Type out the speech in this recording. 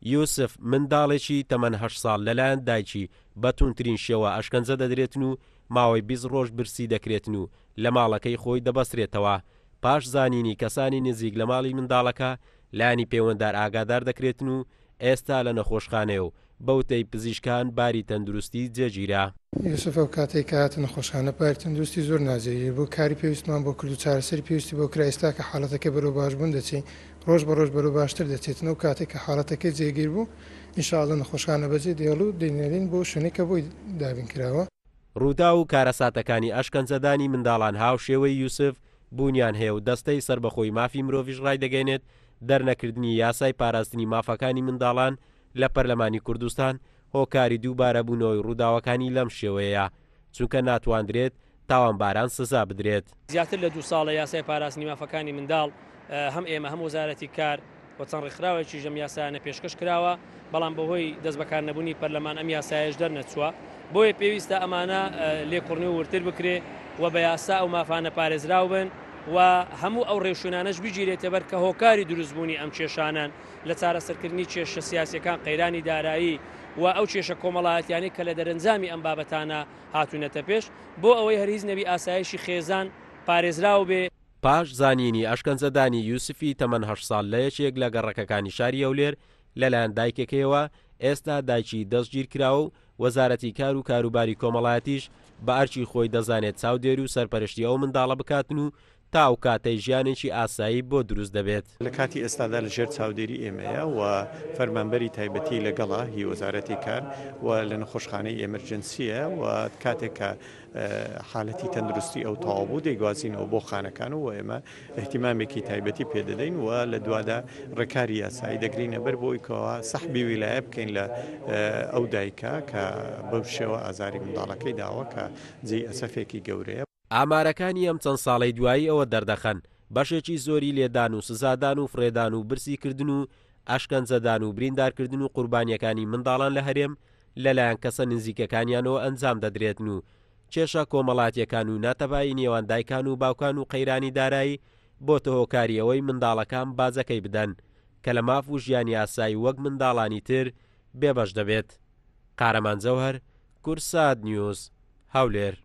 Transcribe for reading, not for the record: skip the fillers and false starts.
یوسف منداڵێکی تەمەن 8 ساڵ لەلایەن دایکی بە توندترین شێوە ئەشکەنجە دەدرێتن و ماوەی 20 ڕۆژ برسی دەکرێتن و لە ماڵەکەی خۆی دەبەسترێتەوە. پاش زانینی کەسانی نزیک لە ماڵی منداڵەکە لایانی پەیوەنددار ئاگادار دەکرێتن و ئێستا لە نەخۆشخانەیە و بەوتەی پزیشکان باری تەندروستی جێگیرا. یوسف ئەو کاتێک کە هاتە نەخۆشخانە باری تەندروستی زۆر ناجێگیر بوو، کاری پێویستمان بۆ کرد و چارەسەری پێویستی بۆ کرا. ئێستا کە حاڵەتەکە بەرەو باشبوون دەچێت، ڕۆژ بە ڕۆژ بەرەو باشتر دەچێتن و کاتێک کە حاڵەتەکە جێگیر بوو ئینشاڵڵا نەخۆشخانە بەجێ دێڵ و دێنێرین بۆ شوێنێکە بۆی دابین کراوە. ڕوودا و کارەساتەکانی ئەشکەنجەدانی منداڵان هاو شێوەی یوسف بوونیان هەیە و دەستەی سربەخۆی مافی مرۆڤیش ڕایدەگەێنێت دەرنەکردنی یاسای پاراستنی مافەکانی منداڵان لە پەرلەمانی کوردستان هۆکاری دووبارە بوونەوەی ڕووداوەکانی لەم شێوەیە، چونکە ناتواندرێت تاوانباران سزا بدرێت. زیاتر لە 2 ساڵە یاسای پاراستنی مافەکانی منداڵ هەم ئێمە هەم وەزارەتی کار بۆ چەند ڕێکخراوێکی ژەم یاسایانە پێشکەش کراوە، بەڵام بەهۆی دەست بەکار نەبوونی پەرلەمان ئەم یاسایەش دەرنەچووە. بۆیە پێویستە ئەمانە لێکوڕنی و ورتر بکرێ و بە یاسا ئەو مافانە پارێزراو بن و هەموو ئەو ڕێوشوێنانەش بگیرێتە بەر کە هۆکاری دروستبوونی ئەم کێشانان لە چارەسەرکردنی کێشە سیاسیەکان، قەیرانی دارایی و ئەو کێشە کۆمەڵایەتیانی کە لە دەرەنجامی ئەم بابەتانە هاتوونەتە پێش بۆ ئەوەی هەرگیز نەبی ئاسایشی خێزان پارێزراو بێ. پاش زانینی ئەشکەنجەدانی یوسفی تەمەن 8 ساڵ لە یەکێک لە گەڕەکەکانی شاری ئەولێر لەلایەن دایکەکەیەوە ئێستا دایکی دەستگیر کراوە و وەزارەتی کار و کاروباری کۆمەڵایەتیش بە ئەرکی خۆی دەزانێت چاودێر و سەرپەرشتی ئەو منداڵە بکاتن و تا ئەو کاتەی ژیانێکی ئاسایی بۆ دروست دەبێت. لە کاتی ئێستادا لەژێر چاودێری ئێمەیە و فەرمانبەری تایبەتی لەگەڵا هی وەزارەتی کار و لە نەخۆشخانەی ئێمەرجنسیە و کاتێک کە حالەتی تەندروستی ئەو تەواو بوو دەیگوازینەوە بۆ خانەکان و ئێمە احتیمامێکی تایبەتی پێدەدەین و لە دوادا ڕێکاری یاسایی دەگرینە بەر بۆی کەەوە سەحبی ویلایە بکەین لە ئەو دایکە کە بەو شێوە ئازاری منداڵەکەی داوە کە جێی ئەسەفێکی گەورەیە. ئامارەکانی ئەم چەند ساڵەی دوایی ئەوە دەردەخەن بەشێکی زۆری لێدان و سزادان و فرێدان و برسیکردن و ئەشکەنجەدان و بریندارکردن و قوربانیەکانی منداڵان لە هەرێم لەلایەن کەسە نزیکەکانیانەوە ئەنجام دەدرێتن و کێشە کۆمەڵاتیەکان و ناتەبایی نێوان دایکان و باوکان و قەیرانی دارایی بۆتە هۆکاریەوەی منداڵەکان بازەکەی بدەن کە لە ماف و ژیانی ئاسایی وەک منداڵانی تر بێبەش دەبێت. قارەمان جەوهەر، کورسات نیوز، هەولێر.